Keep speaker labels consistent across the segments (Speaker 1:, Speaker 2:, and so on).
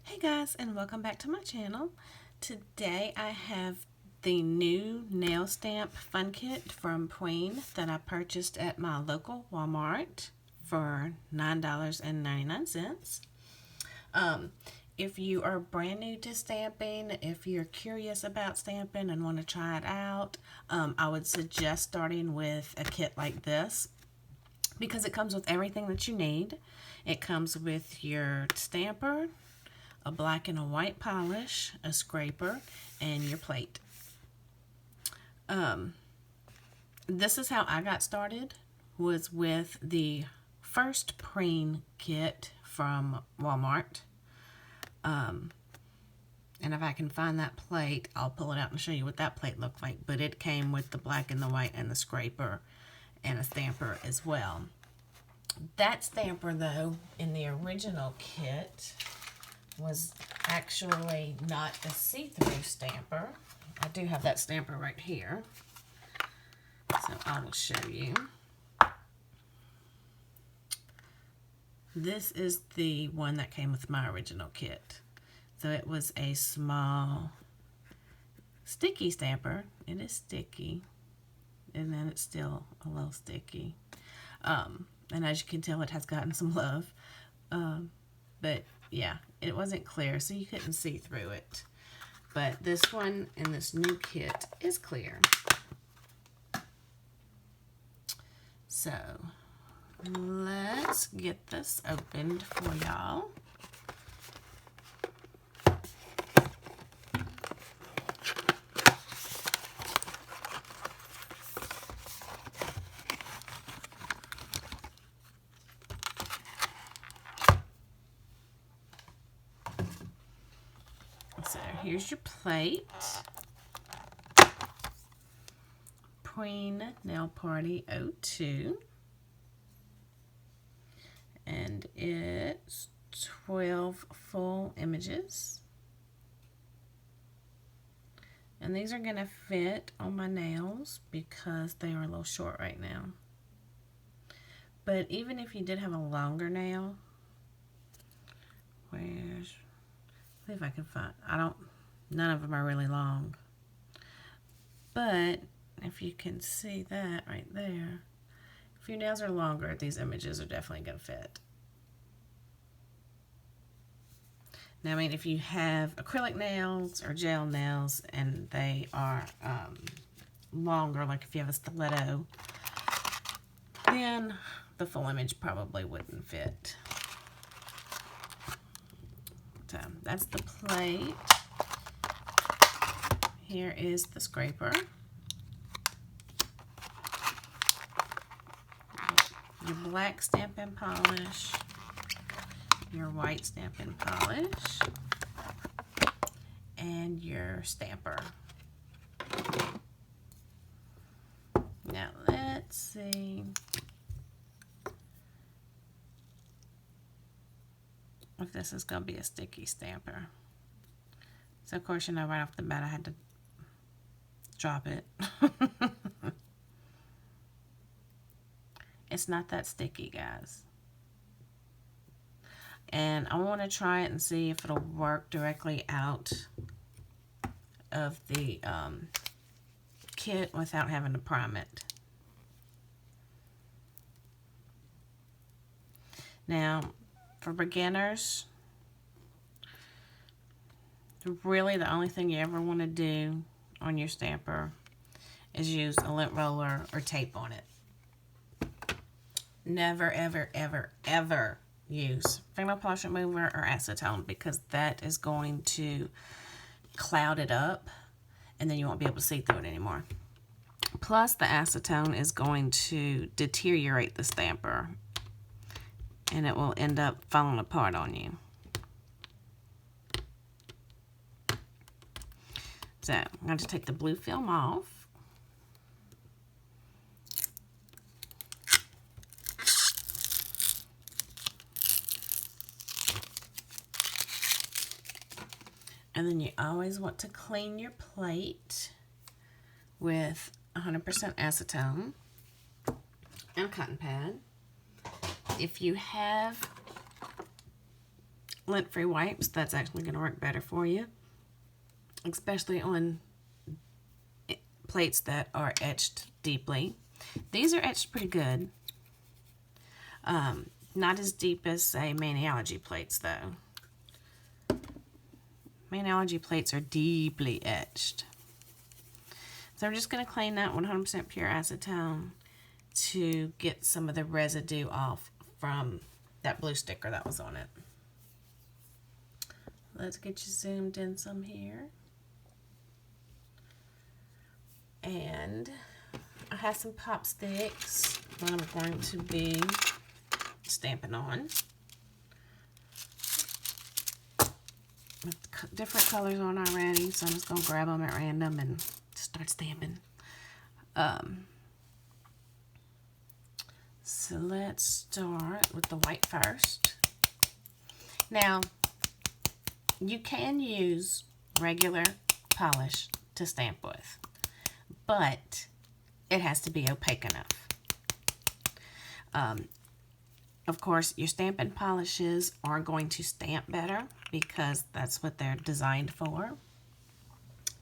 Speaker 1: Hey guys, and welcome back to my channel. Today I have the new nail stamp fun kit from Preen that I purchased at my local Walmart for $9.99. If you are brand new to stamping, if you're curious about stamping and want to try it out, I would suggest starting with a kit like this because it comes with everything that you need. It comes with your stamper, a black and a white polish, a scraper, and your plate. This is how I got started, was with the first Preen kit from Walmart. And if I can find that plate, I'll pull it out and show you what that plate looked like. But it came with the black and the white and the scraper and a stamper as well. That stamper, though, in the original kit was actually not a see-through stamper. I do have that stamper right here, so I will show you. This is the one that came with my original kit. So it was a small sticky stamper. It is sticky, and then it's still a little sticky. And as you can tell, it has gotten some love. But yeah, it wasn't clear, so you couldn't see through it. But this one in this new kit is clear. So let's get this opened for y'all. So here's your plate. Preen Nail Party 02. And it's 12 full images. And these are going to fit on my nails because they are a little short right now. But even if you did have a longer nail, see if I can find, none of them are really long. But if you can see that right there, if your nails are longer, these images are definitely going to fit. Now, I mean, if you have acrylic nails or gel nails and they are longer, like if you have a stiletto, then the full image probably wouldn't fit. So that's the plate. Here is the scraper. Your black stamping polish, your white stamping polish, and your stamper. Now let's see if this is going to be a sticky stamper. So of course, you know, right off the bat I had to drop it. It's not that sticky, guys. And I want to try it and see if it'll work directly out of the kit without having to prime it. Now, for beginners, really the only thing you ever want to do on your stamper is use a lint roller or tape on it. Never, ever, ever, ever use fingernail polish remover or acetone, because that is going to cloud it up and then you won't be able to see through it anymore. Plus, the acetone is going to deteriorate the stamper and it will end up falling apart on you. So I'm going to take the blue film off. And then you always want to clean your plate with 100% acetone and a cotton pad. If you have lint-free wipes, that's actually going to work better for you, especially on plates that are etched deeply. These are etched pretty good. Not as deep as, say, Maniology plates, though. Maniology plates are deeply etched. So I'm just going to clean that 100% pure acetone to get some of the residue off from that blue sticker that was on it. Let's get you zoomed in some here. And I have some pop sticks that I'm going to be stamping on. With different colors on already, so I'm just going to grab them at random and start stamping. So let's start with the white first. Now, you can use regular polish to stamp with, but it has to be opaque enough. Of course, your stamping polishes are going to stamp better because that's what they're designed for,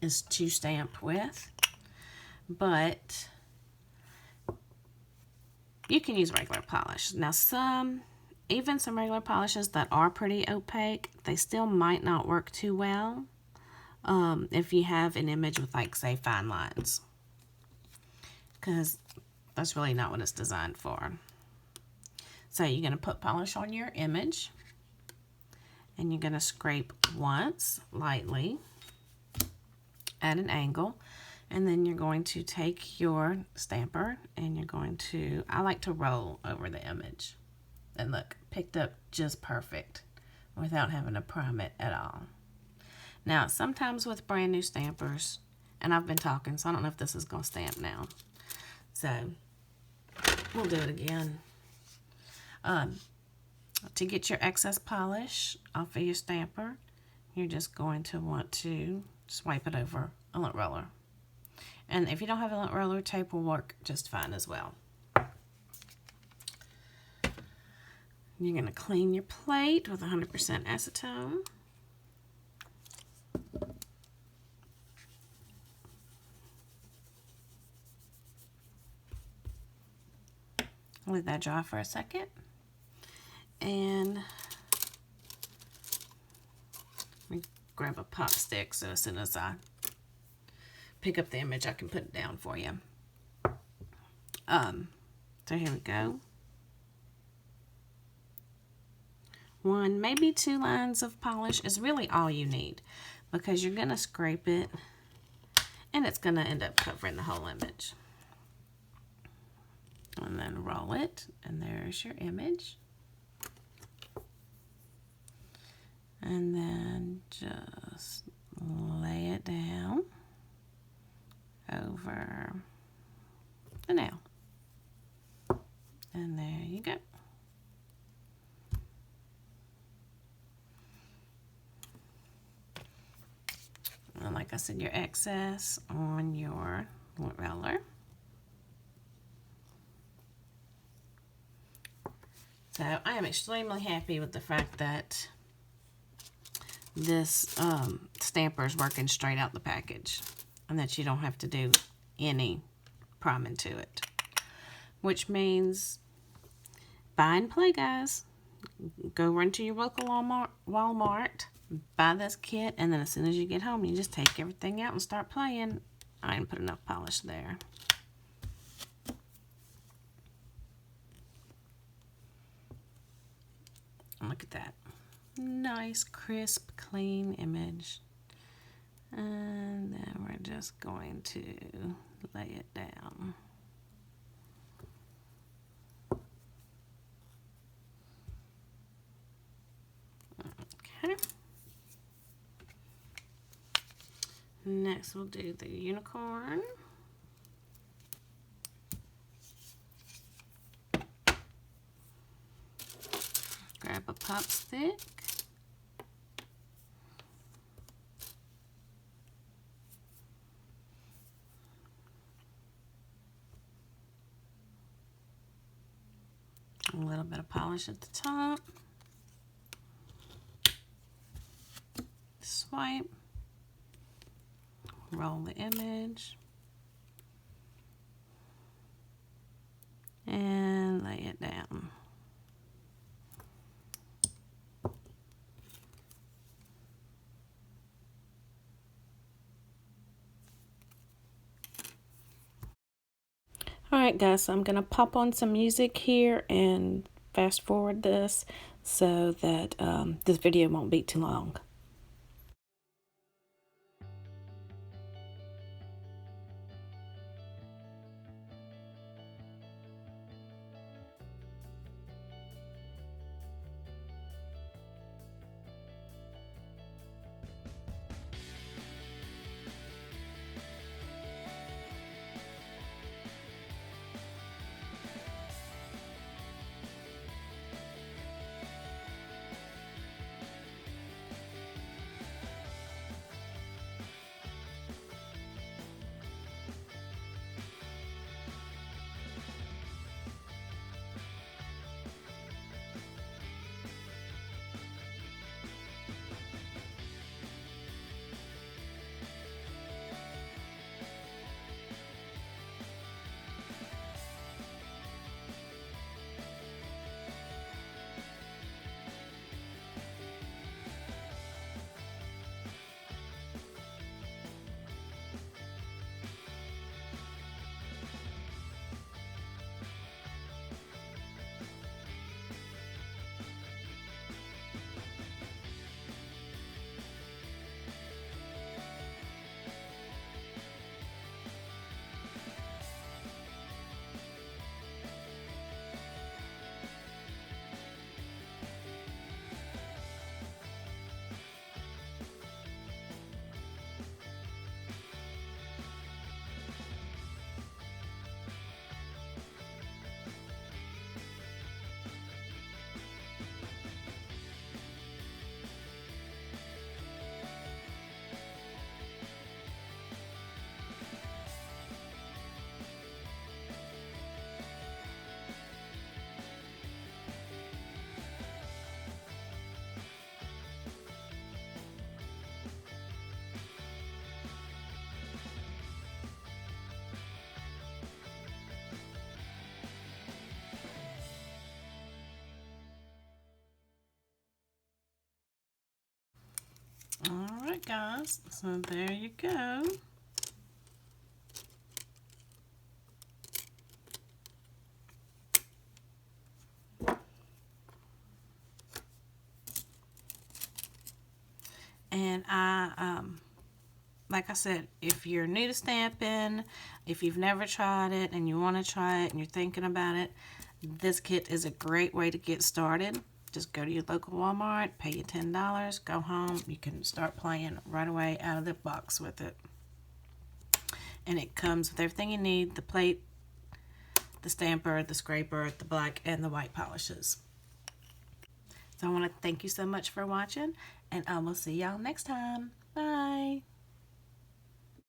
Speaker 1: is to stamp with. But you can use regular polish. Now even some regular polishes that are pretty opaque, they still might not work too well if you have an image with, like, say, fine lines, because that's really not what it's designed for. So you're going to put polish on your image, and you're going to scrape once lightly at an angle, and then you're going to take your stamper and you're going to, I like to roll over the image. And look, picked up just perfect without having to prime it at all. Now, sometimes with brand new stampers, and I've been talking, so I don't know if this is going to stamp now. So we'll do it again. To get your excess polish off of your stamper, you're just going to want to swipe it over a lint roller. And if you don't have a lint roller, tape will work just fine as well. You're going to clean your plate with 100% acetone. Let that dry for a second. And let me grab a pop stick so as soon as I pick up the image, I can put it down for you. So here we go. 1, maybe 2 lines of polish is really all you need, because you're going to scrape it and it's going to end up covering the whole image. And then roll it, and there's your image. And then just lay it down over the nail. And there you go. And like I said, your excess on your lint roller. So I am extremely happy with the fact that this stamper is working straight out the package, and that you don't have to do any priming to it. Which means buy and play, guys. Go run to your local Walmart, buy this kit, and then as soon as you get home, you just take everything out and start playing. I didn't put enough polish there. Look at that. Nice, crisp, clean image. And then we're just going to lay it down. Okay. Next we'll do the unicorn. Grab a pop stick. A little bit of polish at the top. swipe, roll the image, and lay it down. Alright guys, so I'm going to pop on some music here and fast forward this so that this video won't be too long. Alright guys, so there you go. And like I said, if you're new to stamping, if you've never tried it and you want to try it and you're thinking about it, this kit is a great way to get started. Just go to your local Walmart, pay you $10, go home. You can start playing right away out of the box with it. And it comes with everything you need: the plate, the stamper, the scraper, the black and the white polishes. So I want to thank you so much for watching, and I will see y'all next time. Bye.